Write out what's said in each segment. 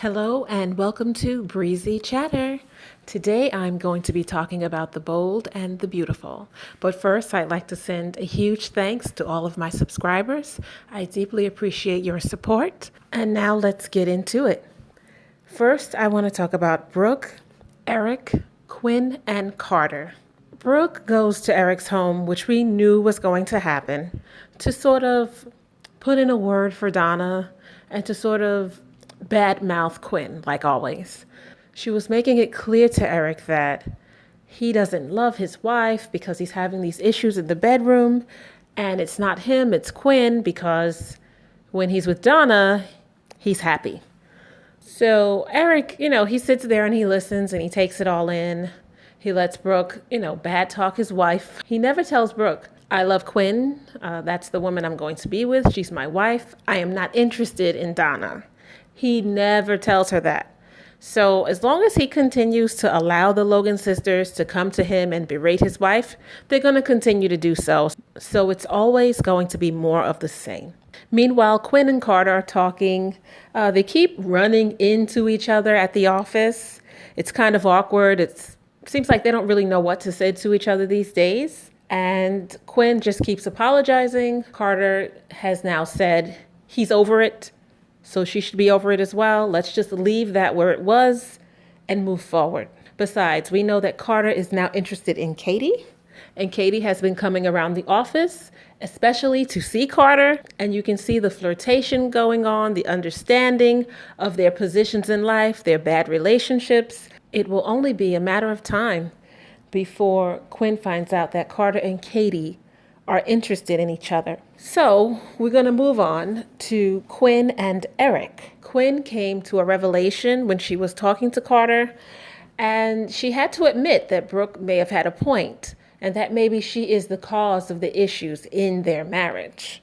Hello and welcome to Breezy Chatter. Today I'm going to be talking about the bold and the beautiful. But first, I'd like to send a huge thanks to all of my subscribers. I deeply appreciate your support. And now let's get into it. First, I want to talk about Brooke, Eric, Quinn, and Carter. Brooke goes to Eric's home, which we knew was going to happen, to sort of put in a word for Donna and to sort of badmouth Quinn, like always. She was making it clear to Eric that he doesn't love his wife because he's having these issues in the bedroom, and it's not him, it's Quinn, because when he's with Donna, he's happy. So Eric, he sits there and he listens and he takes it all in. He lets Brooke, bad talk his wife. He never tells Brooke, I love Quinn. That's the woman I'm going to be with. She's my wife. I am not interested in Donna. He never tells her that. So as long as he continues to allow the Logan sisters to come to him and berate his wife, they're going to continue to do so. So it's always going to be more of the same. Meanwhile, Quinn and Carter are talking. They keep running into each other at the office. It's kind of awkward. It seems like they don't really know what to say to each other these days. And Quinn just keeps apologizing. Carter has now said he's over it. So she should be over it as well. Let's just leave that where it was and move forward. Besides, we know that Carter is now interested in Katie, and Katie has been coming around the office, especially to see Carter. And you can see the flirtation going on, the understanding of their positions in life, their bad relationships. It will only be a matter of time before Quinn finds out that Carter and Katie are interested in each other. So we're going to move on to Quinn and Eric. Quinn came to a revelation when she was talking to Carter, and she had to admit that Brooke may have had a point and that maybe she is the cause of the issues in their marriage.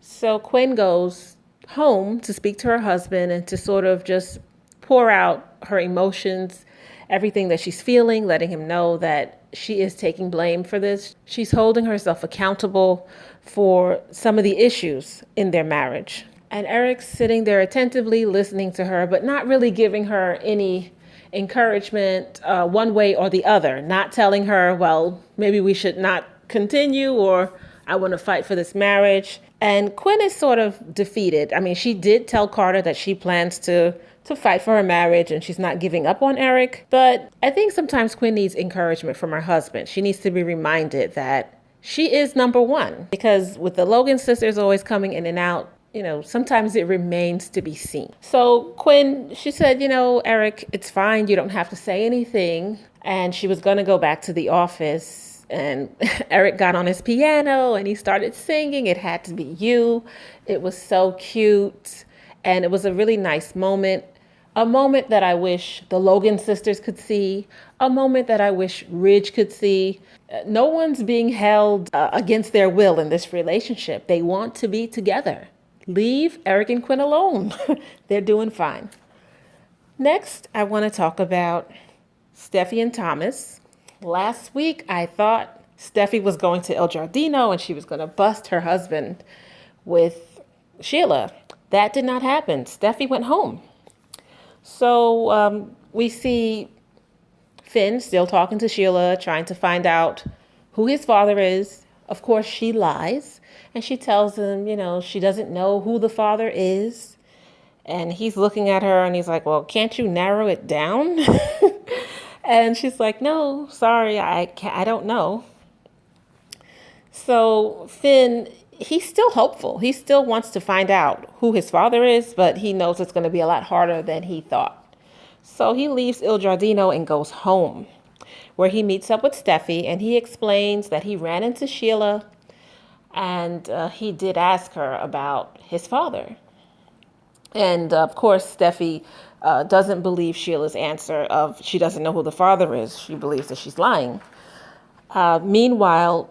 So Quinn goes home to speak to her husband and to sort of just pour out her emotions, everything that she's feeling, letting him know that she is taking blame for this. She's holding herself accountable for some of the issues in their marriage. And Eric's sitting there attentively listening to her, but not really giving her any encouragement one way or the other, not telling her, well, maybe we should not continue, or I want to fight for this marriage. And Quinn is sort of defeated. I mean, she did tell Carter that she plans to fight for her marriage and she's not giving up on Eric. But I think sometimes Quinn needs encouragement from her husband. She needs to be reminded that she is number one, because with the Logan sisters always coming in and out, sometimes it remains to be seen. So Quinn, she said, Eric, it's fine. You don't have to say anything. And she was going to go back to the office, and Eric got on his piano and he started singing It Had to Be You. It was so cute. And it was a really nice moment. A moment that I wish the Logan sisters could see. A moment that I wish Ridge could see. No one's being held against their will in this relationship. They want to be together. Leave Eric and Quinn alone. They're doing fine. Next, I want to talk about Steffi and Thomas. Last week, I thought Steffi was going to El Giardino and she was going to bust her husband with Sheila. That did not happen. Steffi went home. So we see Finn still talking to Sheila, trying to find out who his father is. Of course, she lies. And she tells him, she doesn't know who the father is. And he's looking at her and he's like, well, can't you narrow it down? And she's like, no, sorry, I don't know. So Finn, he's still hopeful. He still wants to find out who his father is, but he knows it's going to be a lot harder than he thought. So he leaves Il Giardino and goes home, where he meets up with Steffi, and he explains that he ran into Sheila, and he did ask her about his father. And of course, Steffi doesn't believe Sheila's answer of she doesn't know who the father is. She believes that she's lying. Meanwhile,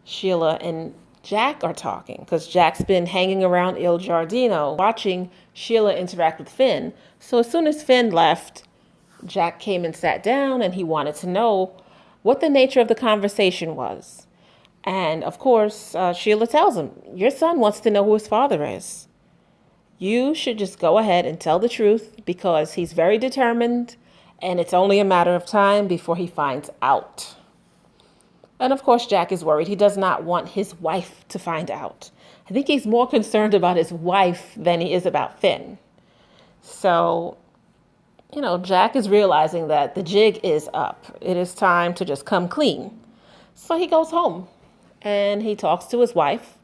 Sheila and Jack are talking, because Jack's been hanging around Il Giardino watching Sheila interact with Finn. So as soon as Finn left, Jack came and sat down and he wanted to know what the nature of the conversation was. And of course, Sheila tells him, your son wants to know who his father is. You should just go ahead and tell the truth because he's very determined and it's only a matter of time before he finds out. And of course, Jack is worried. He does not want his wife to find out. I think he's more concerned about his wife than he is about Finn. So, Jack is realizing that the jig is up. It is time to just come clean. So he goes home and he talks to his wife.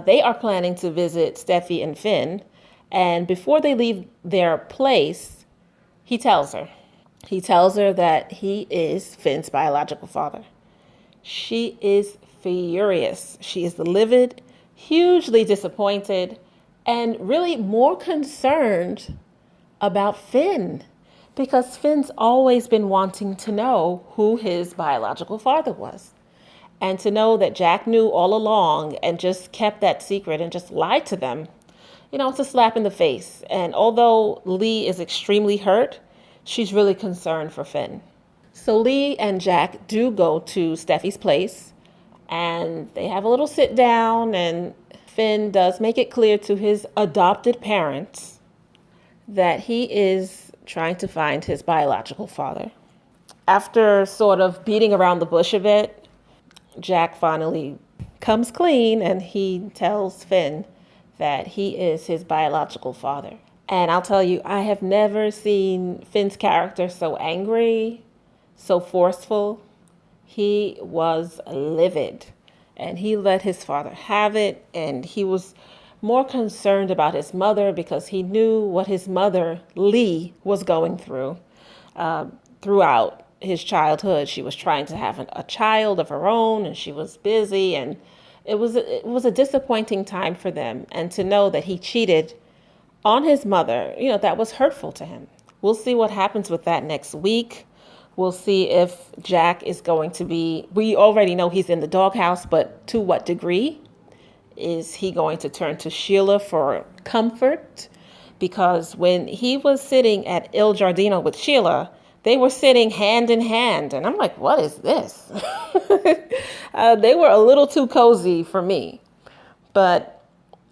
They are planning to visit Steffi and Finn. And before they leave their place, he tells her. He tells her that he is Finn's biological father. She is furious. She is livid, hugely disappointed, and really more concerned about Finn because Finn's always been wanting to know who his biological father was. And to know that Jack knew all along and just kept that secret and just lied to them, it's a slap in the face. And although Lee is extremely hurt, she's really concerned for Finn. So Lee and Jack do go to Steffi's place and they have a little sit down, and Finn does make it clear to his adopted parents that he is trying to find his biological father. After sort of beating around the bush a bit, Jack finally comes clean and he tells Finn that he is his biological father. And I'll tell you, I have never seen Finn's character so angry, so forceful. He was livid and he let his father have it. And he was more concerned about his mother because he knew what his mother, Lee, was going through throughout his childhood. She was trying to have a child of her own and she was busy, and it was a disappointing time for them. And to know that he cheated on his mother, that was hurtful to him. We'll see what happens with that next week. We'll see if Jack is going to be, we already know he's in the doghouse, but to what degree? Is he going to turn to Sheila for comfort? Because when he was sitting at Il Giardino with Sheila, they were sitting hand in hand. And I'm like, what is this? They were a little too cozy for me. But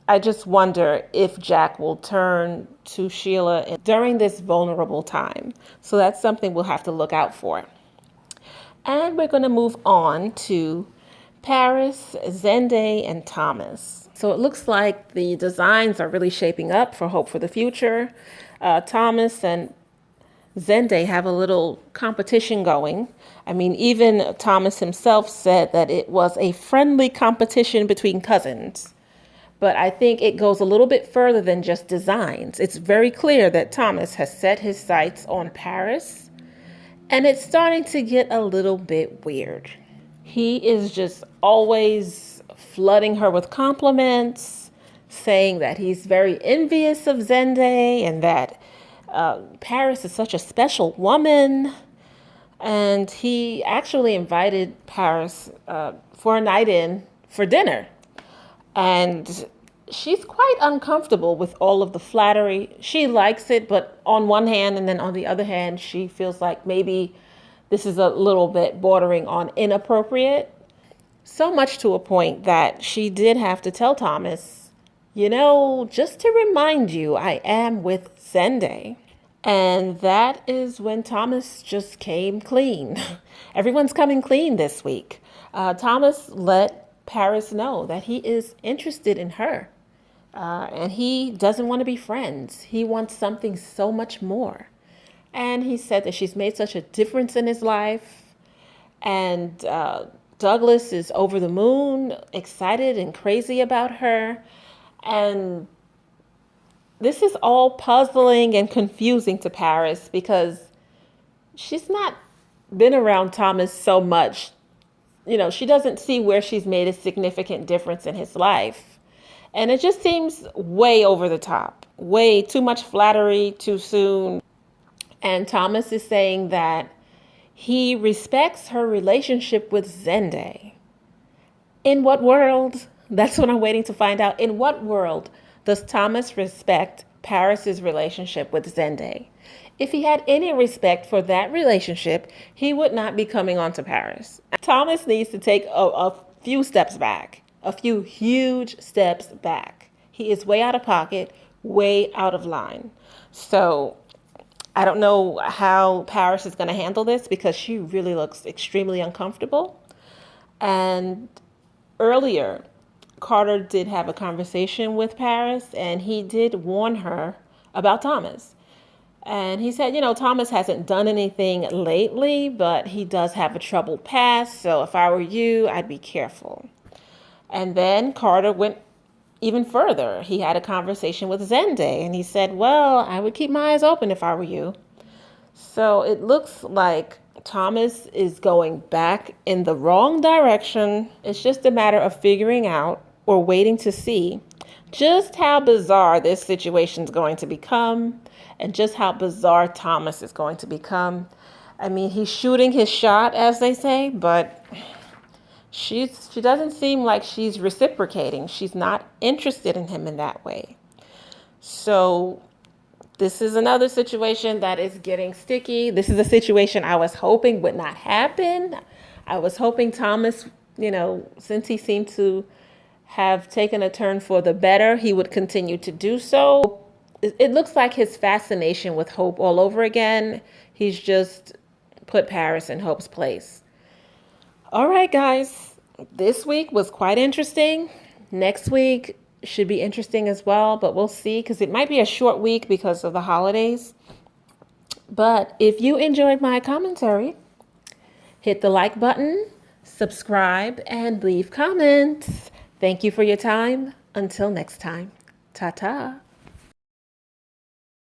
I just wonder if Jack will turn to Sheila during this vulnerable time. So that's something we'll have to look out for. And we're going to move on to Paris, Zende, and Thomas. So it looks like the designs are really shaping up for Hope for the Future. Thomas and Zende have a little competition going. I mean, even Thomas himself said that it was a friendly competition between cousins. But I think it goes a little bit further than just designs. It's very clear that Thomas has set his sights on Paris, and it's starting to get a little bit weird. He is just always flooding her with compliments, saying that he's very envious of Zende and that Paris is such a special woman. And he actually invited Paris for a night in for dinner. And she's quite uncomfortable with all of the flattery. She likes it, but on one hand, and then on the other hand, she feels like maybe this is a little bit bordering on inappropriate. So much to a point that she did have to tell Thomas, just to remind you, I am with Zende. And that is when Thomas just came clean. Everyone's coming clean this week. Thomas let Paris know that he is interested in her. And he doesn't want to be friends. He wants something so much more. And he said that she's made such a difference in his life. And Douglas is over the moon, excited and crazy about her. And this is all puzzling and confusing to Paris because she's not been around Thomas so much. She doesn't see where she's made a significant difference in his life. And it just seems way over the top, way too much flattery too soon. And Thomas is saying that he respects her relationship with Zende. In what world? That's what I'm waiting to find out. In what world does Thomas respect Paris's relationship with Zende? If he had any respect for that relationship, he would not be coming on to Paris. Thomas needs to take a few steps back, a few huge steps back. He is way out of pocket, way out of line. So I don't know how Paris is going to handle this because she really looks extremely uncomfortable. And earlier, Carter did have a conversation with Paris, and he did warn her about Thomas. And he said, Thomas hasn't done anything lately, but he does have a troubled past. So if I were you, I'd be careful. And then Carter went even further. He had a conversation with Zende, and he said, well, I would keep my eyes open if I were you. So it looks like Thomas is going back in the wrong direction. It's just a matter of figuring out or waiting to see just how bizarre this situation is going to become and just how bizarre Thomas is going to become. I mean, he's shooting his shot, as they say, but she doesn't seem like she's reciprocating. She's not interested in him in that way. So this is another situation that is getting sticky. This is a situation I was hoping would not happen. I was hoping Thomas, since he seemed to have taken a turn for the better, he would continue to do so. It looks like his fascination with Hope all over again. He's just put Paris in Hope's place. All right, guys, this week was quite interesting. Next week should be interesting as well, but we'll see because it might be a short week because of the holidays. But if you enjoyed my commentary, hit the like button, subscribe, and leave comments. Thank you for your time. Until next time, ta-ta.